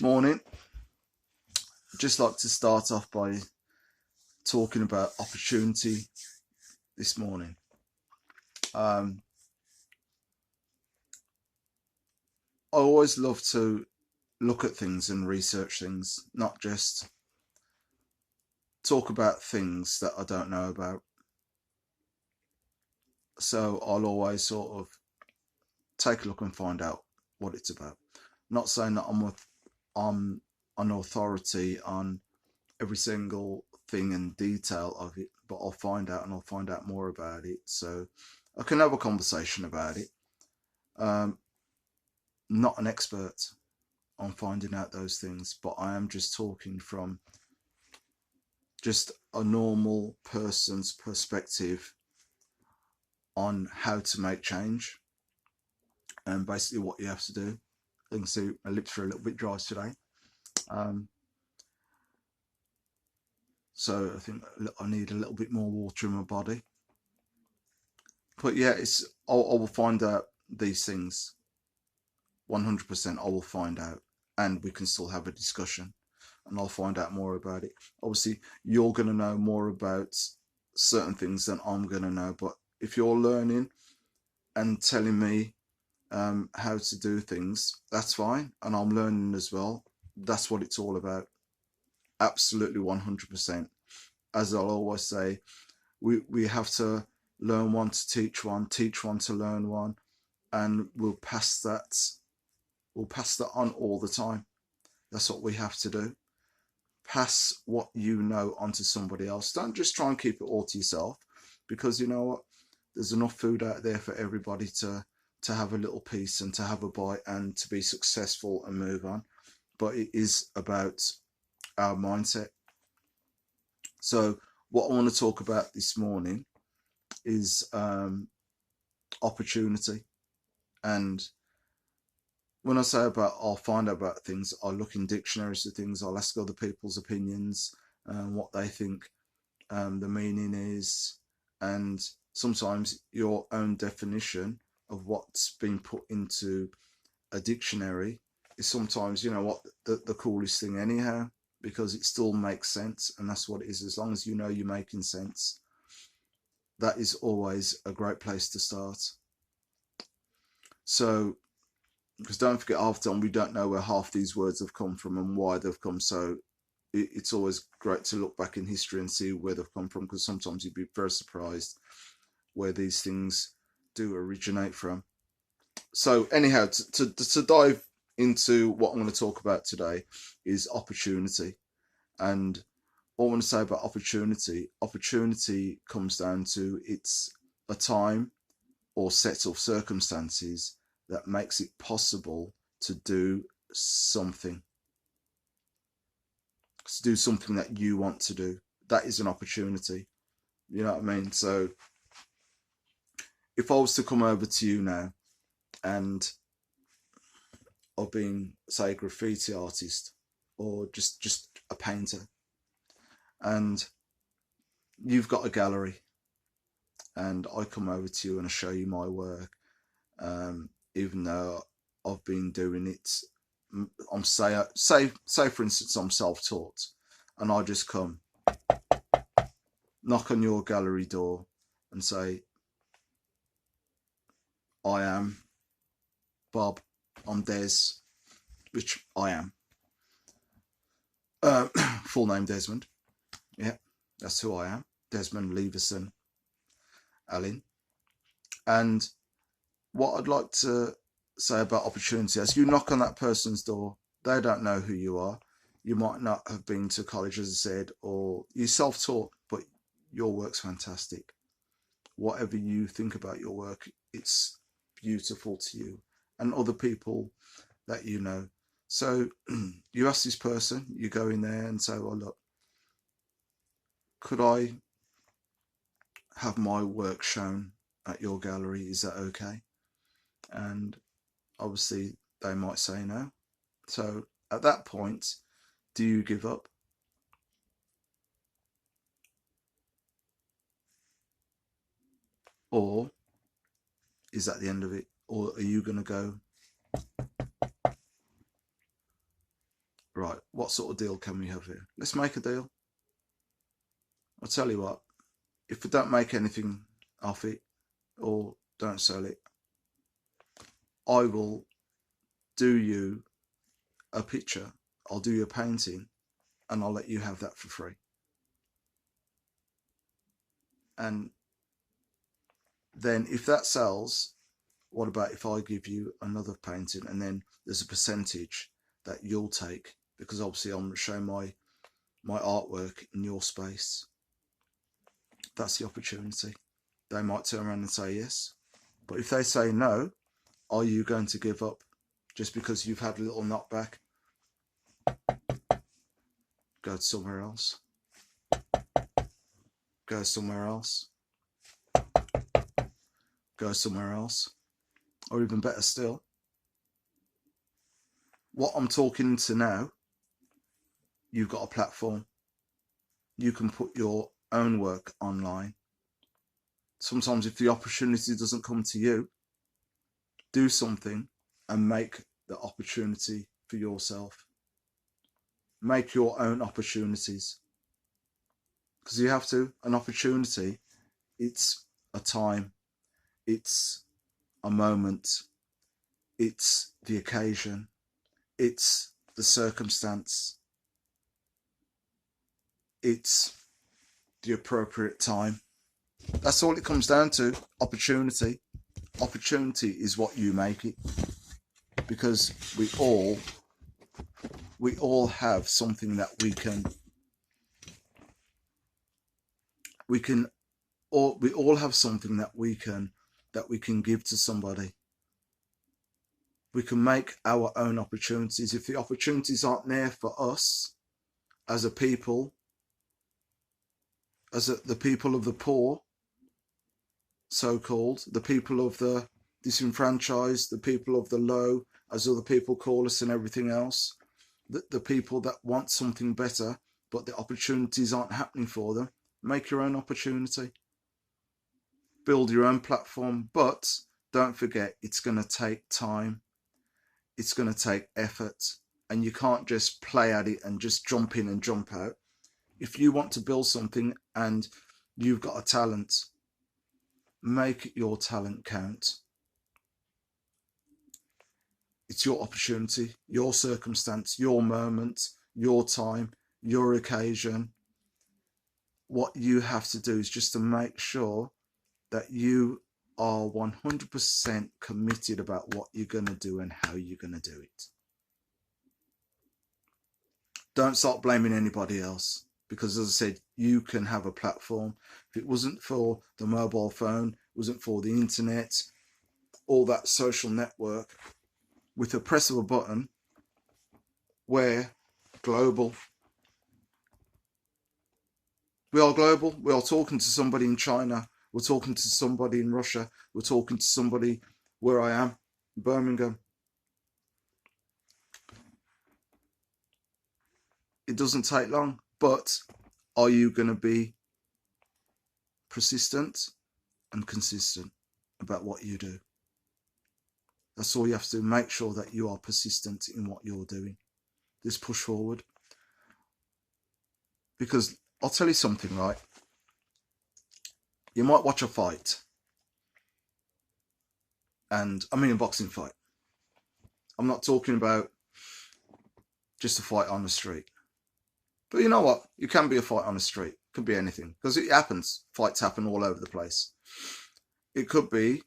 Morning. Just like to start off by talking about opportunity this morning. I always love to look at things and research things, not just talk about things that I don't know about. So I'll always sort of take a look and find out what it's about. Not saying that I'm an authority on every single thing and detail of it, but I'll find out, and I'll find out more about it so I can have a conversation about it. Not an expert on finding out those things, but I am just talking from just a normal person's perspective on how to make change and basically what you have to do. You can see my lips are a little bit dry today. So I think I need a little bit more water in my body. But yeah, I will find out these things 100%. I will find out, and we can still have a discussion, and I'll find out more about it. Obviously, you're going to know more about certain things than I'm going to know, but if you're learning and telling me how to do things, that's fine, and I'm learning as well. That's what it's all about. Absolutely 100%. As I'll always say, we have to learn one to teach one to learn one, and we'll pass that on all the time. That's what we have to do. Pass what you know onto somebody else. Don't just try and keep it all to yourself, because you know what, there's enough food out there for everybody to have a little piece and to have a bite and to be successful and move on. But it is about our mindset. So what I want to talk about this morning is opportunity. And when I say about, I'll find out about things, I'll look in dictionaries of things, I'll ask other people's opinions, what they think the meaning is, and sometimes your own definition of what's been put into a dictionary is sometimes, you know what, the coolest thing anyhow, because it still makes sense, and that's what it is. As long as you know you're making sense, that is always a great place to start. So, because don't forget, half the time we don't know where half these words have come from and why they've come. So it's always great to look back in history and see where they've come from, because sometimes you'd be very surprised where these things do originate from. So anyhow, to dive into what I'm going to talk about today is opportunity. And all I want to say about opportunity comes down to, it's a time or set of circumstances that makes it possible to do something, that you want to do. That is an opportunity. You know what I mean? So if I was to come over to you now, and I've been, say, a graffiti artist or just a painter, and you've got a gallery, and I come over to you and I show you my work, even though I've been doing it, I'm say for instance, I'm self-taught, and I just come, knock on your gallery door and say, I am Bob, I'm Des, which I am. Full name Desmond. Yeah, that's who I am. Desmond Leverson Allen. And what I'd like to say about opportunity, as you knock on that person's door, they don't know who you are. You might not have been to college, as I said, or you're self-taught, but your work's fantastic. Whatever you think about your work, it's beautiful to you and other people that you know. So you ask this person, you go in there and say, well, look, could I have my work shown at your gallery? Is that okay? And obviously they might say no. So at that point, do you give up? Or is that the end of it? Or are you going to go, right, what sort of deal can we have here? Let's make a deal. I'll tell you what, if we don't make anything off it or don't sell it, I will do you a picture, I'll do you a painting, and I'll let you have that for free. And then if that sells, what about if I give you another painting, and then there's a percentage that you'll take, because obviously I'm showing my artwork in your space. That's the opportunity. They might turn around and say yes, but if they say no, are you going to give up just because you've had a little knockback? Go somewhere else. Go somewhere else. Go somewhere else. Or even better still, what I'm talking to now, you've got a platform. You can put your own work online. Sometimes if the opportunity doesn't come to you, do something and make the opportunity for yourself. Make your own opportunities. Because you have to. An opportunity, it's a time, it's a moment, it's the occasion, it's the circumstance, it's the appropriate time. That's all it comes down to. Opportunity. Opportunity is what you make it, because we all have something that we all have something that we can give to somebody. We can make our own opportunities. If the opportunities aren't there for us as a people, the people of the poor, so-called, the people of the disenfranchised, the people of the low, as other people call us, and everything else, the people that want something better, but the opportunities aren't happening for them, make your own opportunity. Build your own platform, but don't forget, it's going to take time. It's going to take effort, and you can't just play at it and just jump in and jump out. If you want to build something and you've got a talent, make your talent count. It's your opportunity, your circumstance, your moment, your time, your occasion. What you have to do is just to make sure that you are 100% committed about what you're going to do and how you're going to do it. Don't start blaming anybody else, because as I said, you can have a platform. If it wasn't for the mobile phone, it wasn't for the internet, all that social network, with a press of a button, we're global. We are global. We are talking to somebody in China. We're talking to somebody in Russia. We're talking to somebody where I am, Birmingham. It doesn't take long, but are you going to be persistent and consistent about what you do? That's all you have to do. Make sure that you are persistent in what you're doing. Just push forward. Because I'll tell you something, right? You might watch a fight, and I mean a boxing fight. I'm not talking about just a fight on the street. But you know what? You can be a fight on the street. It could be anything, because it happens. Fights happen all over the place. It could be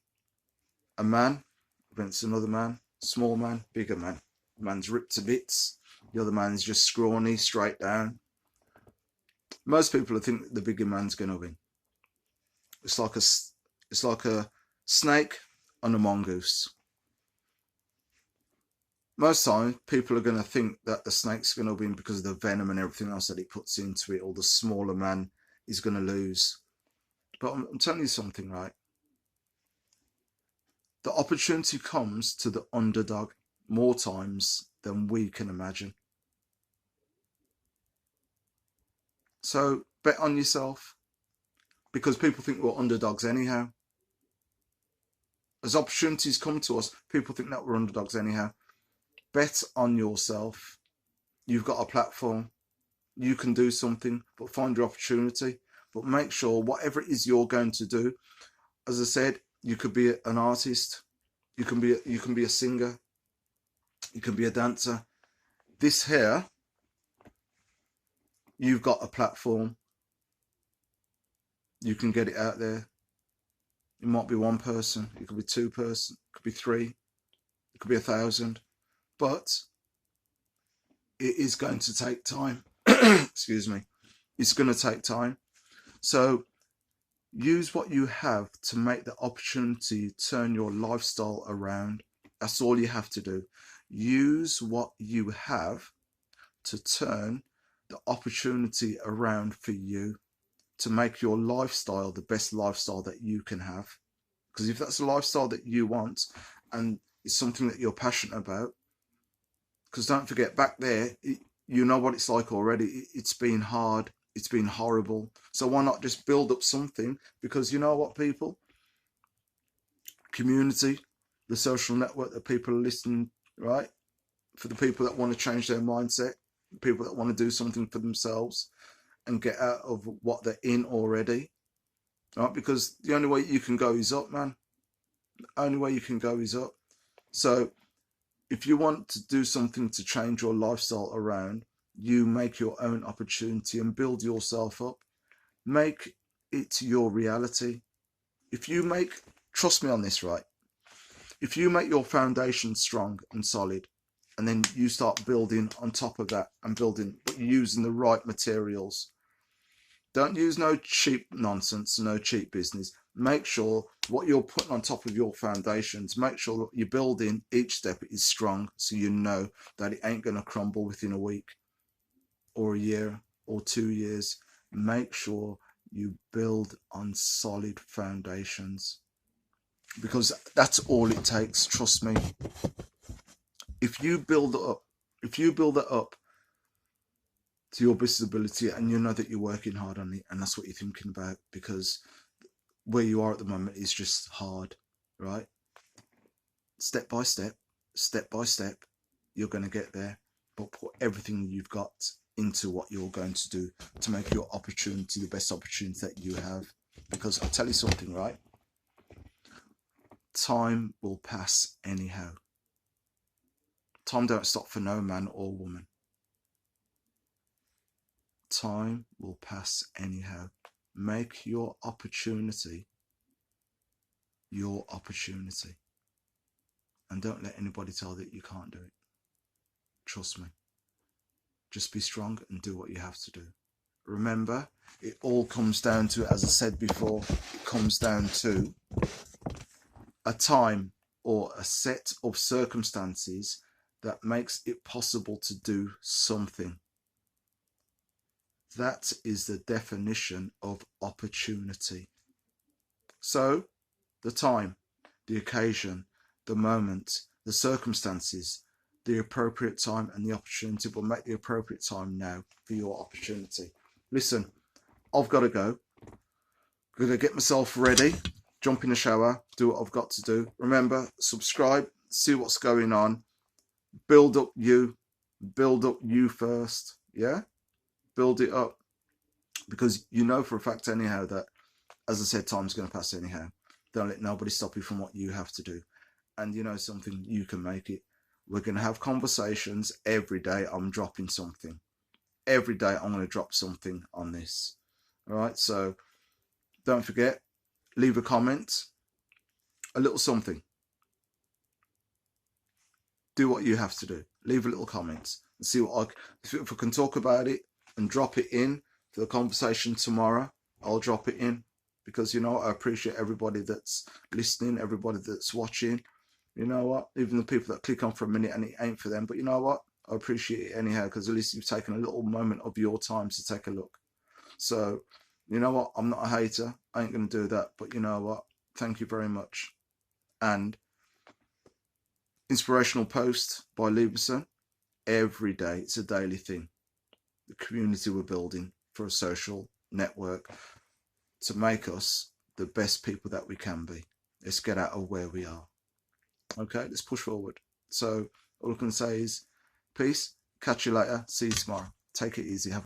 a man against another man, small man, bigger man. The man's ripped to bits. The other man's just scrawny, straight down. Most people think that the bigger man's going to win. It's like a snake and a mongoose. Most time, people are going to think that the snake's going to win because of the venom and everything else that it puts into it, or the smaller man is going to lose. But I'm telling you something, right? The opportunity comes to the underdog more times than we can imagine. So bet on yourself, because people think we're underdogs anyhow. As opportunities come to us, people think that we're underdogs anyhow. Bet on yourself. You've got a platform. You can do something, but find your opportunity. But make sure whatever it is you're going to do, as I said, you could be an artist, you can be a singer, you can be a dancer. This here, you've got a platform. You can get it out there. It might be one person, it could be two person, it could be three, it could be 1,000, but it is going to take time. Excuse me. It's going to take time. So use what you have to make the opportunity turn your lifestyle around. That's all you have to do. Use what you have to turn the opportunity around for you, to make your lifestyle the best lifestyle that you can have. Because if that's a lifestyle that you want and it's something that you're passionate about, because don't forget, back there, you know what it's like already. It's been hard. It's been horrible. So why not just build up something? Because you know what, people? Community, the social network that people are listening, right? For the people that want to change their mindset, people that want to do something for themselves and get out of what they're in already, right? Because the only way you can go is up, man. The only way you can go is up. So if you want to do something to change your lifestyle around, you make your own opportunity and build yourself up. Make it your reality. If you make, trust me on this, right? If you make your foundation strong and solid, and then you start building on top of that and building, but you're using the right materials. Don't use no cheap nonsense, no cheap business. Make sure what you're putting on top of your foundations, make sure that you're building each step is strong, so you know that it ain't going to crumble within a week or a year or 2 years. Make sure you build on solid foundations, because that's all it takes. Trust me. If you build it up to your visibility, and you know that you're working hard on it, and that's what you're thinking about, because where you are at the moment is just hard, right? Step by step, you're going to get there, but put everything you've got into what you're going to do to make your opportunity the best opportunity that you have. Because I'll tell you something, right? Time will pass anyhow. Time don't stop for no man or woman. Time will pass anyhow. Make your opportunity your opportunity, and don't let anybody tell that you can't do it. Trust me. Just be strong and do what you have to do. Remember, it all comes down to, as I said before, it comes down to a time or a set of circumstances that makes it possible to do something. That is the definition of opportunity. So, the time, the occasion, the moment, the circumstances, the appropriate time and the opportunity, will make the appropriate time now for your opportunity. Listen, I've got to go. I'm going to get myself ready, jump in the shower, do what I've got to do. Remember, subscribe, see what's going on, build up you first, yeah? Build it up, because you know for a fact anyhow that, as I said, time's going to pass anyhow. Don't let nobody stop you from what you have to do. And you know something, you can make it. We're going to have conversations every day. I'm dropping something. Every day I'm going to drop something on this. All right, so don't forget, leave a comment, a little something. Do what you have to do. Leave a little comment and see what if I can talk about it and drop it in for the conversation tomorrow. I'll drop it in, because you know I appreciate everybody that's listening, everybody that's watching. You know what? Even the people that click on for a minute and it ain't for them, but you know what? I appreciate it anyhow, because at least you've taken a little moment of your time to take a look. So, you know what? I'm not a hater. I ain't going to do that. But you know what? Thank you very much. And Inspirational Post by Leverson. Every day. It's a daily thing. The community we're building for a social network to make us the best people that we can be. Let's get out of where we are. Okay, let's push forward. So all I can say is peace, Catch you later. See you tomorrow. Take it easy. Have